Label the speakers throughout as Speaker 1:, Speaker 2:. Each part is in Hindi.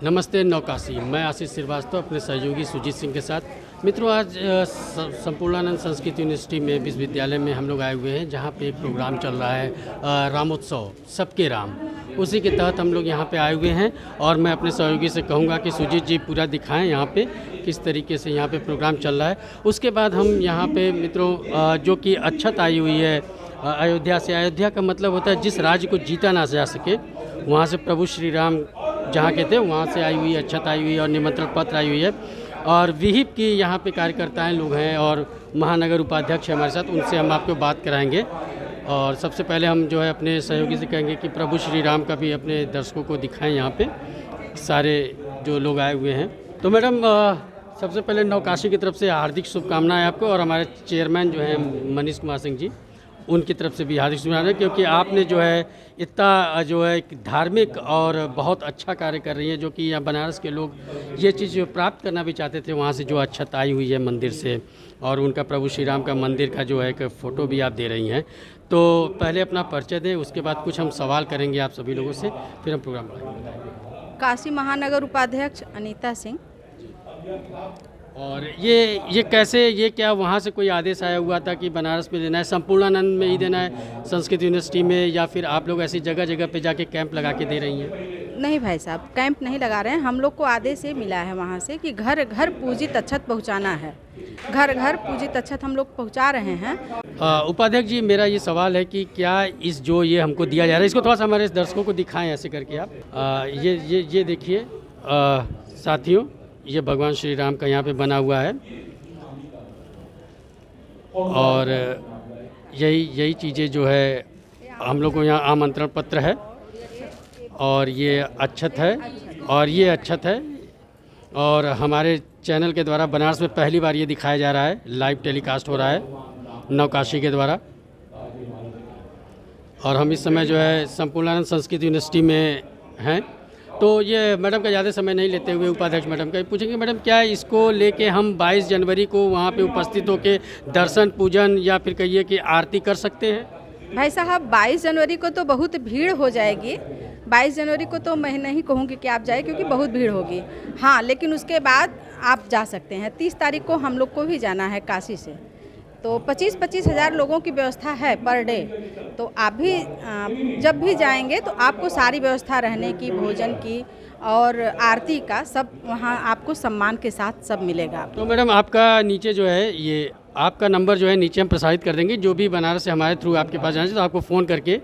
Speaker 1: नमस्ते नौकाशी, मैं आशीष श्रीवास्तव अपने सहयोगी सुजीत सिंह के साथ। मित्रों, आज संपूर्णानंद संस्कृत यूनिवर्सिटी में विश्वविद्यालय में हम लोग आए हुए हैं, जहां पे एक प्रोग्राम चल रहा है रामोत्सव सबके राम। उसी के तहत हम लोग यहां पे आए हुए हैं और मैं अपने सहयोगी से कहूंगा कि सुजीत जी पूरा दिखाएं यहां पे किस तरीके से यहां पे प्रोग्राम चल रहा है। उसके बाद हम यहां पे मित्रों जो कि अक्षत आई हुई है अयोध्या से। अयोध्या का मतलब होता है जिस राज्य को जीता ना जा सके, वहाँ से प्रभु श्री राम जहाँ के थे वहाँ से आई हुई अक्षत आई हुई और निमंत्रण पत्र आई हुई है। और विहिप की यहाँ पे कार्यकर्ताएं लोग हैं और महानगर उपाध्यक्ष है हमारे साथ, उनसे हम आपको बात कराएंगे। और सबसे पहले हम जो है अपने सहयोगी से कहेंगे कि प्रभु श्री राम का भी अपने दर्शकों को दिखाएं यहाँ पे सारे जो लोग आए हुए हैं। तो मैडम सबसे पहले नौकाशी की तरफ से हार्दिक शुभकामनाएं आपको, और हमारे चेयरमैन जो हैं मनीष कुमार सिंह जी, उनकी तरफ से भी हार्दिक शुभकामनाएं, क्योंकि आपने जो है इतना जो है धार्मिक और बहुत अच्छा कार्य कर रही है, जो कि यहाँ बनारस के लोग ये चीज़ जो प्राप्त करना भी चाहते थे। वहाँ से जो अक्षत आई हुई है मंदिर से, और उनका प्रभु श्री राम का मंदिर का जो है एक फ़ोटो भी आप दे रही हैं। तो पहले अपना परिचय दें, उसके बाद कुछ हम सवाल करेंगे आप सभी लोगों से, फिर हम प्रोग्राम बढ़ाएंगे।
Speaker 2: काशी महानगर उपाध्यक्ष अनीता सिंह।
Speaker 1: और ये कैसे, ये क्या वहाँ से कोई आदेश आया हुआ था कि बनारस में देना है, संपूर्णानंद में ही देना है, संस्कृत यूनिवर्सिटी में, या फिर आप लोग ऐसी जगह जगह पे जाके कैंप लगा के दे रही हैं?
Speaker 2: नहीं भाई साहब, कैंप नहीं लगा रहे हैं। हम लोग को आदेश ये मिला है वहाँ से कि घर घर पूजित अक्षत पहुँचाना है। घर घर पूजित अक्षत हम लोग पहुँचा रहे हैं।
Speaker 1: उपाध्यक्ष जी, मेरा ये सवाल है कि क्या इस जो ये हमको दिया जा रहा है, इसको थोड़ा सा हमारे दर्शकों को दिखाएं ऐसे करके आप। ये देखिए साथियों, ये भगवान श्री राम का यहाँ पे बना हुआ है, और यही चीज़ें जो है हम लोग को यहाँ आमंत्रण पत्र है, और ये अक्षत है, और ये अक्षत है। और हमारे चैनल के द्वारा बनारस में पहली बार ये दिखाया जा रहा है, लाइव टेलीकास्ट हो रहा है नौकाशी के द्वारा। और हम इस समय जो है संपूर्णानंद संस्कृत यूनिवर्सिटी में हैं। तो ये मैडम का ज़्यादा समय नहीं लेते हुए उपाध्यक्ष मैडम का पूछेंगे, मैडम क्या इसको लेके हम 22 जनवरी को वहाँ पे उपस्थित होके दर्शन पूजन या फिर कहिए कि आरती कर सकते हैं?
Speaker 2: भाई साहब, 22 जनवरी को तो बहुत भीड़ हो जाएगी। 22 जनवरी को तो मैं नहीं कहूँगी कि आप जाए, क्योंकि बहुत भीड़ होगी। हाँ, लेकिन उसके बाद आप जा सकते हैं। 30 तारीख को हम लोग को भी जाना है काशी से, तो 25-25 हज़ार लोगों की व्यवस्था है पर डे। तो आप भी जब भी जाएंगे तो आपको सारी व्यवस्था रहने की, भोजन की और आरती का सब वहाँ आपको सम्मान के साथ सब मिलेगा।
Speaker 1: तो मैडम आपका नीचे जो है ये आपका नंबर जो है नीचे हम प्रसारित कर देंगे। जो भी बनारस से हमारे थ्रू आपके पास जाना चाहिए तो आपको फ़ोन करके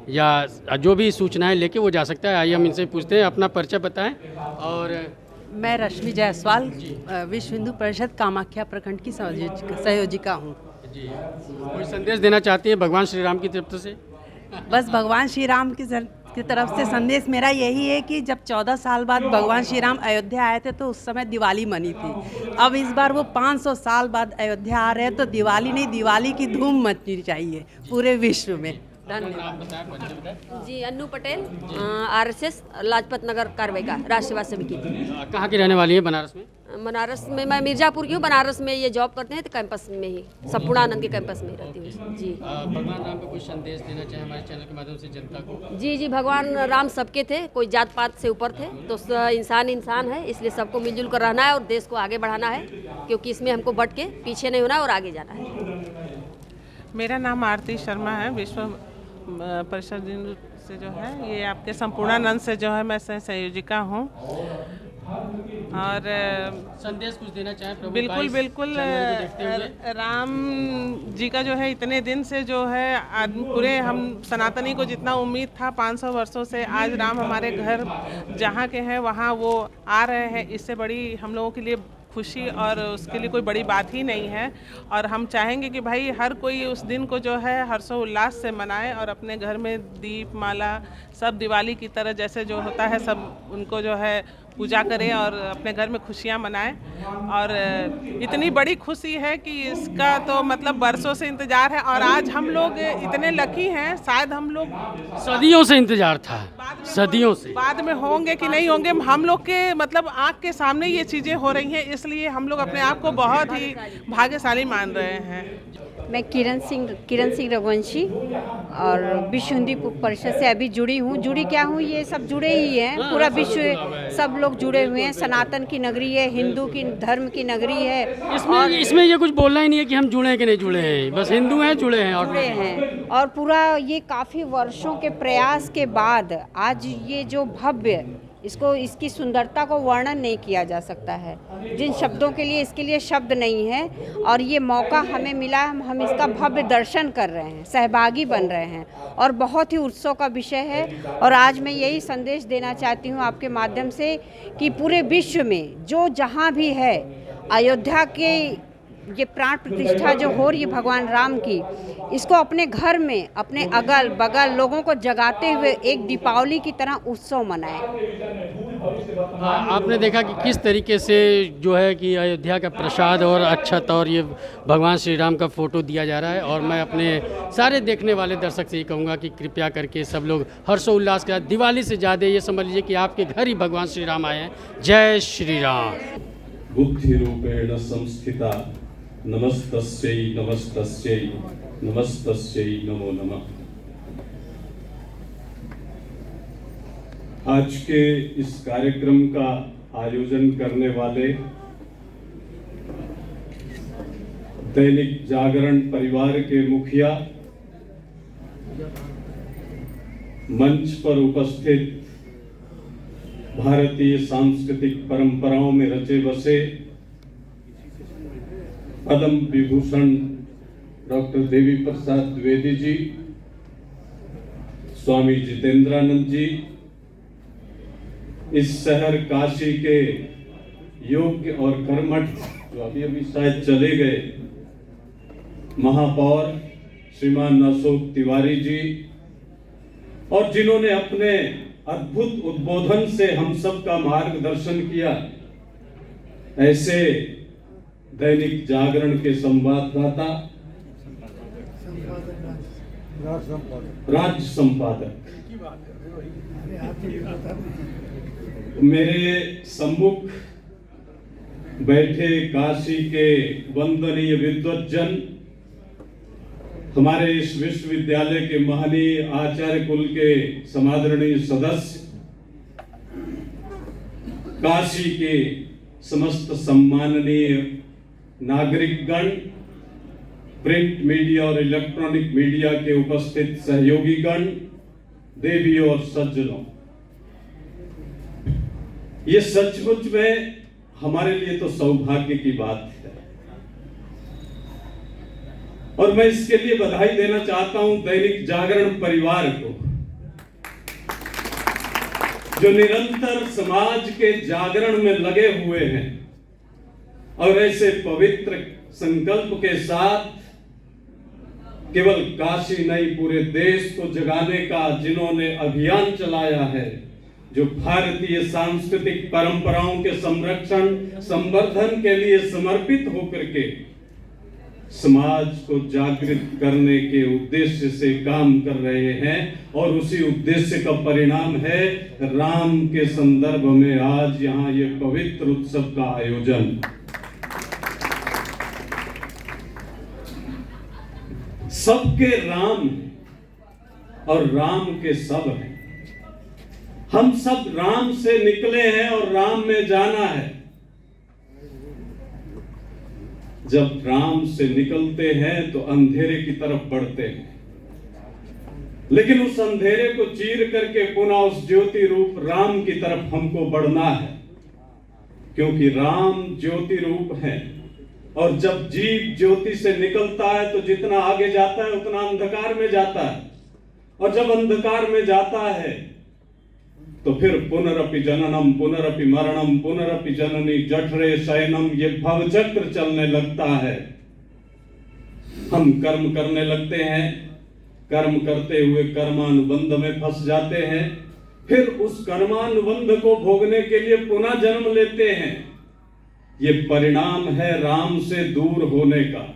Speaker 1: या जो भी सूचनाएं लेके वो जा सकता है। आइए हम इनसे पूछते हैं, अपना परिचय बताएं। और
Speaker 3: मैं रश्मि जायसवाल, विश्व हिंदू परिषद कामाख्या प्रखंड की संयोजिका हूँ
Speaker 1: जी, कोई संदेश देना चाहती हैं भगवान श्री राम की तरफ से?
Speaker 3: बस भगवान श्री राम की तरफ से संदेश मेरा यही है कि जब 14 साल बाद भगवान श्री राम अयोध्या आए थे तो उस समय दिवाली मनी थी। अब इस बार वो 500 साल बाद अयोध्या आ रहे हैं, तो दिवाली नहीं, दिवाली की धूम मचनी चाहिए पूरे विश्व में।
Speaker 4: जी, अन्नू पटेल, आरएसएस लाजपत नगर कार्रवाई राष्ट्रीय सेवा समिति।
Speaker 1: कहाँ की रहने वाली है बनारस में?
Speaker 4: बनारस में मैं मिर्जापुर की हूँ। बनारस में ये जॉब करते हैं तो कैंपस में ही, संपूर्णानंद के कैंपस में ही रहती हूँ। जी,
Speaker 1: भगवान राम का कोई संदेश देना चाहे हमारे चैनल के माध्यम से जनता को?
Speaker 4: जी, भगवान राम सबके थे, कोई जात पात से ऊपर थे। तो इंसान है, इसलिए सबको मिलजुल कर रहना है और देश को आगे बढ़ाना है, क्योंकि इसमें हमको बट के पीछे नहीं होना है और आगे जाना है।
Speaker 5: मेरा नाम आरती शर्मा है। विश्व परिषद से जो है ये आपके संपूर्णानंद से जो है मैं संयोजिका हूँ। और
Speaker 1: संदेश कुछ देना चाहें?
Speaker 5: बिल्कुल राम जी का जो है इतने दिन से जो है पूरे हम सनातनी को जितना उम्मीद था 500 वर्षों से, आज राम हमारे घर जहाँ के हैं वहाँ वो आ रहे हैं। इससे बड़ी हम लोगों के लिए खुशी और उसके लिए कोई बड़ी बात ही नहीं है। और हम चाहेंगे कि भाई हर कोई उस दिन को जो है हर्षोल्लास से मनाए और अपने घर में दीप माला सब दिवाली की तरह जैसे जो होता है सब उनको जो है पूजा करें और अपने घर में खुशियाँ मनाएं। और इतनी बड़ी खुशी है कि इसका तो मतलब बरसों से इंतज़ार है, और आज हम लोग इतने लकी हैं। शायद हम लोग
Speaker 1: सदियों से इंतजार था, सदियों से।
Speaker 5: बाद में होंगे कि नहीं होंगे, हम लोग के मतलब आँख के सामने ये चीज़ें हो रही हैं, इसलिए हम लोग अपने आप को बहुत ही भाग्यशाली मान रहे हैं।
Speaker 6: मैं किरण सिंह रघुवंशी और विश्व हिंदी परिषद से अभी जुड़ी क्या हूँ, ये सब जुड़े ही हैं, पूरा विश्व सब लोग जुड़े हुए हैं। सनातन की नगरी है, हिंदू की धर्म की नगरी है।
Speaker 1: इसमें ये कुछ बोलना ही नहीं है कि हम जुड़े हैं कि नहीं जुड़े हैं, बस हिंदू हैं, जुड़े हैं।
Speaker 6: और पूरा ये काफ़ी वर्षों के प्रयास के बाद आज ये जो भव्य, इसकी सुंदरता को वर्णन नहीं किया जा सकता है, जिन शब्दों के लिए इसके लिए शब्द नहीं है। और ये मौका हमें मिला, हम इसका भव्य दर्शन कर रहे हैं, सहभागी बन रहे हैं और बहुत ही उत्सव का विषय है। और आज मैं यही संदेश देना चाहती हूँ आपके माध्यम से कि पूरे विश्व में जो जहाँ भी है, अयोध्या के ये प्राण प्रतिष्ठा जो हो रही है भगवान राम की, इसको अपने घर में, अपने अगल बगल लोगों को जगाते हुए एक दीपावली की तरह उत्सव मनाएं।
Speaker 1: आपने देखा कि किस तरीके से जो है कि अयोध्या का प्रसाद और अक्षत और ये भगवान श्री राम का फोटो दिया जा रहा है। और मैं अपने सारे देखने वाले दर्शक से ये कहूँगा कि कृपया करके सब लोग हर्षोल्लास के साथ, दिवाली से ज़्यादा ये समझ लीजिए कि आपके घर ही भगवान श्री राम आए हैं। जय श्री राम।
Speaker 7: बुद्धि रूपेण संस्थिता नमस्तस्यै नमस्तस्यै नमस्तस्यै नमो नमः। आज के इस कार्यक्रम का आयोजन करने वाले दैनिक जागरण परिवार के मुखिया, मंच पर उपस्थित भारतीय सांस्कृतिक परंपराओं में रचे बसे पद्म विभूषण डॉक्टर देवी प्रसाद द्विवेदी जी, स्वामी जितेंद्रानंद जी, इस शहर काशी के योग्य और कर्मठ जो अभी अभी शायद चले गए महापौर श्रीमान अशोक तिवारी जी, और जिन्होंने अपने अद्भुत उद्बोधन से हम सब का मार्गदर्शन किया, ऐसे दैनिक जागरण के संवाददाता, राज्य संपादक, मेरे सम्मुख बैठे काशी के वंदनीय विद्वज्जन, हमारे इस विश्वविद्यालय के महनीय आचार्य कुल के समादरणीय सदस्य, काशी के समस्त सम्माननीय नागरिकगण, प्रिंट मीडिया और इलेक्ट्रॉनिक मीडिया के उपस्थित सहयोगीगण, देवियों और सज्जनों, ये सचमुच में हमारे लिए तो सौभाग्य की बात है और मैं इसके लिए बधाई देना चाहता हूं दैनिक जागरण परिवार को, जो निरंतर समाज के जागरण में लगे हुए हैं और ऐसे पवित्र संकल्प के साथ केवल काशी नहीं पूरे देश को जगाने का जिन्होंने अभियान चलाया है, जो भारतीय सांस्कृतिक परंपराओं के संरक्षण संवर्धन के लिए समर्पित होकर के समाज को जागृत करने के उद्देश्य से काम कर रहे हैं। और उसी उद्देश्य का परिणाम है राम के संदर्भ में आज यहाँ ये पवित्र उत्सव का आयोजन। सबके राम और राम के सब हैं। हम सब राम से निकले हैं और राम में जाना है। जब राम से निकलते हैं तो अंधेरे की तरफ बढ़ते हैं, लेकिन उस अंधेरे को चीर करके पुनः उस ज्योति रूप राम की तरफ हमको बढ़ना है, क्योंकि राम ज्योति रूप है। और जब जीव ज्योति से निकलता है तो जितना आगे जाता है उतना अंधकार में जाता है, और जब अंधकार में जाता है तो फिर पुनरपि जननम पुनरपि मरणम पुनरपि जननी जठरे शयनम, ये भवचक्र चलने लगता है। हम कर्म करने लगते हैं, कर्म करते हुए कर्मानुबंध में फंस जाते हैं, फिर उस कर्मानुबंध को भोगने के लिए पुनः जन्म लेते हैं। ये परिणाम है राम से दूर होने का।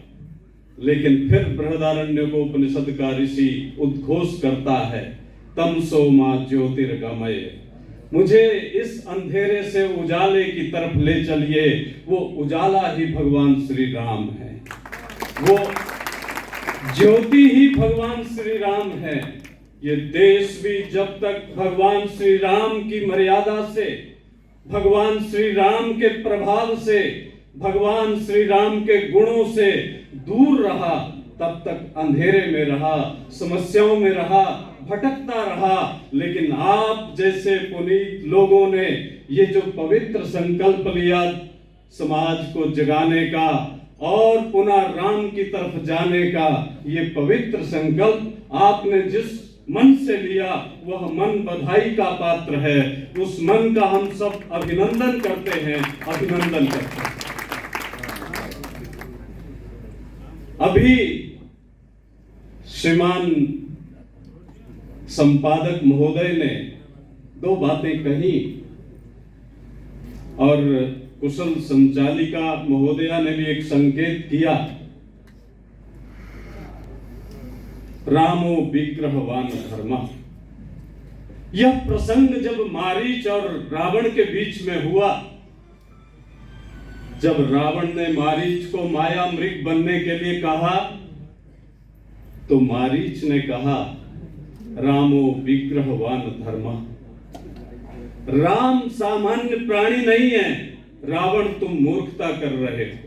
Speaker 7: लेकिन फिर बृहदारण्यकोपनिषद का ऋषि उद्घोष करता है, तमसो मा ज्योतिर्गमय, मुझे इस अंधेरे से उजाले की तरफ ले चलिए। वो उजाला ही भगवान श्री राम है। वो ज्योति ही भगवान श्री राम है। ये देश भी जब तक भगवान श्री राम की मर्यादा से, भगवान श्री राम के प्रभाव से, भगवान श्री राम के गुणों से दूर रहा, तब तक अंधेरे में रहा, समस्याओं में रहा, भटकता रहा। लेकिन आप जैसे पुनीत लोगों ने ये जो पवित्र संकल्प लिया समाज को जगाने का और पुनः राम की तरफ जाने का, ये पवित्र संकल्प आपने जिस मन से लिया वह मन बधाई का पात्र है। उस मन का हम सब अभिनंदन करते हैं, अभिनंदन करते हैं। अभी श्रीमान संपादक महोदय ने दो बातें कही और कुशल संचालिका महोदया ने भी एक संकेत किया। रामो विग्रहवान धर्म, यह प्रसंग जब मारीच और रावण के बीच में हुआ, जब रावण ने मारीच को माया मृग बनने के लिए कहा, तो मारीच ने कहा रामो विग्रहवान धर्म। राम सामान्य प्राणी नहीं है, रावण तुम मूर्खता कर रहे हो।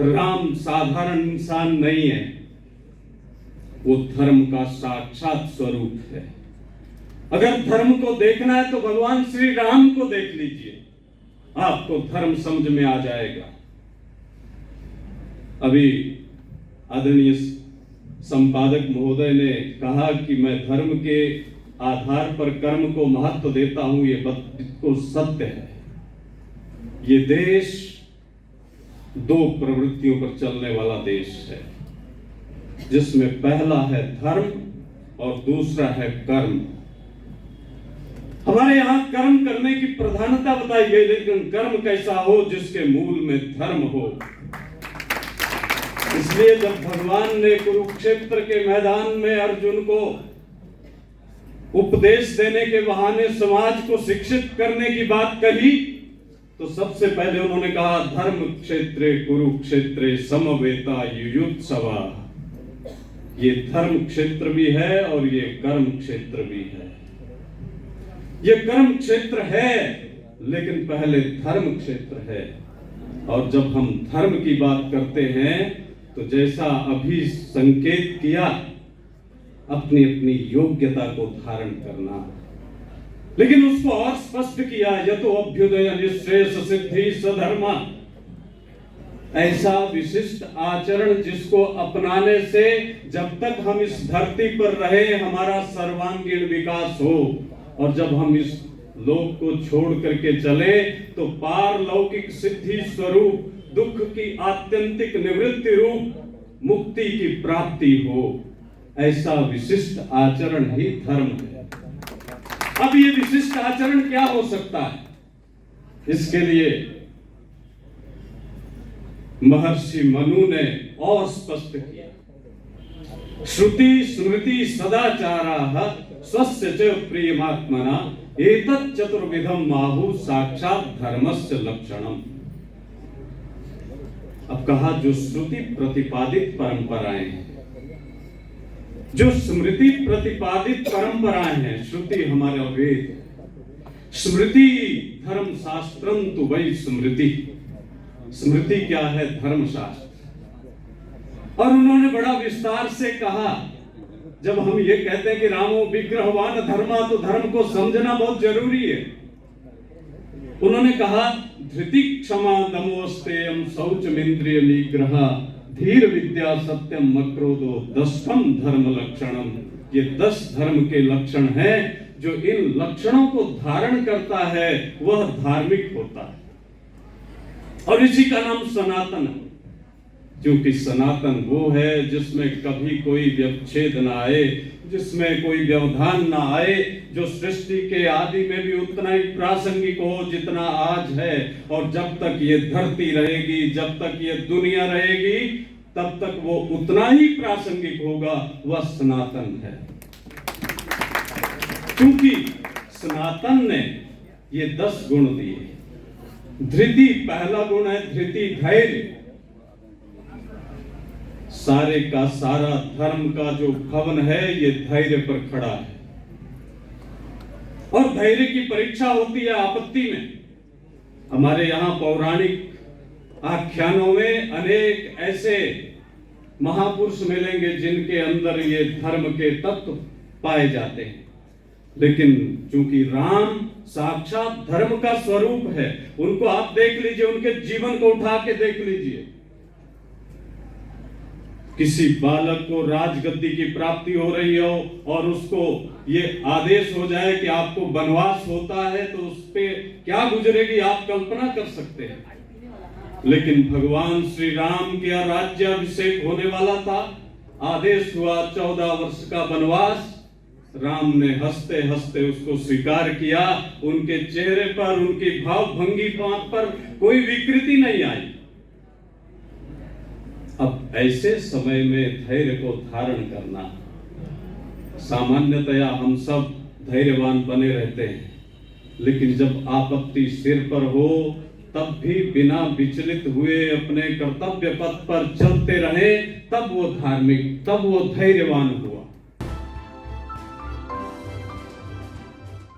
Speaker 7: राम साधारण इंसान नहीं है, वो धर्म का साक्षात स्वरूप है। अगर धर्म को देखना है तो भगवान श्री राम को देख लीजिए, आपको धर्म समझ में आ जाएगा। अभी आदरणीय संपादक महोदय ने कहा कि मैं धर्म के आधार पर कर्म को महत्व देता हूं, ये बिल्कुल सत्य है। ये देश दो प्रवृत्तियों पर चलने वाला देश है, जिसमें पहला है धर्म और दूसरा है कर्म। हमारे यहां कर्म करने की प्रधानता बताई गई, लेकिन कर्म कैसा हो जिसके मूल में धर्म हो। इसलिए जब भगवान ने कुरुक्षेत्र के मैदान में अर्जुन को उपदेश देने के बहाने समाज को शिक्षित करने की बात कही, तो सबसे पहले उन्होंने कहा धर्म क्षेत्रे कुरुक्षेत्रे समवेता युयुत्सवा। ये धर्म क्षेत्र भी है और ये कर्म क्षेत्र भी है। ये कर्म क्षेत्र है लेकिन पहले धर्म क्षेत्र है। और जब हम धर्म की बात करते हैं तो जैसा अभी संकेत किया, अपनी अपनी योग्यता को धारण करना, लेकिन उसको और स्पष्ट किया यतो अभ्युदय निश्रेष सिद्धि सधर्मा। ऐसा विशिष्ट आचरण जिसको अपनाने से जब तक हम इस धरती पर रहे हमारा सर्वांगीण विकास हो, और जब हम इस लोक को छोड़ करके चले तो पारलौकिक सिद्धि स्वरूप दुख की आत्यंतिक निवृत्ति रूप मुक्ति की प्राप्ति हो, ऐसा विशिष्ट आचरण ही धर्म है। अब ये विशिष्ट आचरण क्या हो सकता है? इसके लिए महर्षि मनु ने और स्पष्ट किया, श्रुति स्मृति सदाचाराः स्वस्य च प्रियमात्मना एतत् चतुर्विधम आहु साक्षात धर्मस्य लक्षणम। अब कहा जो श्रुति प्रतिपादित परंपराएं हैं, जो स्मृति प्रतिपादित परंपराएं हैं, श्रुति हमारा वेद, स्मृति धर्म शास्त्रम तु वै स्मृति। स्मृति क्या है? धर्म शास्त्र। और उन्होंने बड़ा विस्तार से कहा, जब हम ये कहते हैं कि रामो विग्रहवान धर्मा, तो धर्म को समझना बहुत जरूरी है। उन्होंने कहा धृति क्षमा दमोस्तेयम शौचमिंद्रिय निग्रह धीर विद्या सत्यम मक्रोधो दशम धर्म लक्षणम। ये 10 धर्म के लक्षण हैं, जो इन लक्षणों को धारण करता है वह धार्मिक होता है। और इसी का नाम सनातन है, क्योंकि सनातन वो है जिसमें कभी कोई व्यवच्छेद ना आए, जिसमें कोई व्यवधान ना आए, जो सृष्टि के आदि में भी उतना ही प्रासंगिक हो जितना आज है। और जब तक ये धरती रहेगी, जब तक ये दुनिया रहेगी, तब तक वो उतना ही प्रासंगिक होगा, वह सनातन है। क्योंकि सनातन ने ये 10 गुण दिए। धृति पहला गुण है, धृति धैर्य। सारे का सारा धर्म का जो भवन है ये धैर्य पर खड़ा है, और धैर्य की परीक्षा होती है आपत्ति में। हमारे यहाँ पौराणिक आख्यानों में अनेक ऐसे महापुरुष मिलेंगे जिनके अंदर ये धर्म के तत्व पाए जाते हैं, लेकिन चूंकि राम साक्षात धर्म का स्वरूप है, उनको आप देख लीजिए, उनके जीवन को उठा के देख लीजिए। किसी बालक को राजगद्दी की प्राप्ति हो रही हो और उसको ये आदेश हो जाए कि आपको वनवास होता है, तो उस पे क्या गुजरेगी आप कल्पना कर सकते हैं। लेकिन भगवान श्री राम का राज्याभिषेक होने वाला था, आदेश हुआ 14 वर्ष का वनवास। राम ने हंसते हंसते उसको स्वीकार किया, उनके चेहरे पर, उनकी भावभंगी पर कोई विकृति नहीं आई। अब ऐसे समय में धैर्य को धारण करना, सामान्यतया हम सब धैर्यवान बने रहते हैं, लेकिन जब आपत्ति सिर पर हो तब भी बिना विचलित हुए अपने कर्तव्य पथ पर चलते रहे, तब वो धार्मिक, तब वो धैर्यवान हुआ।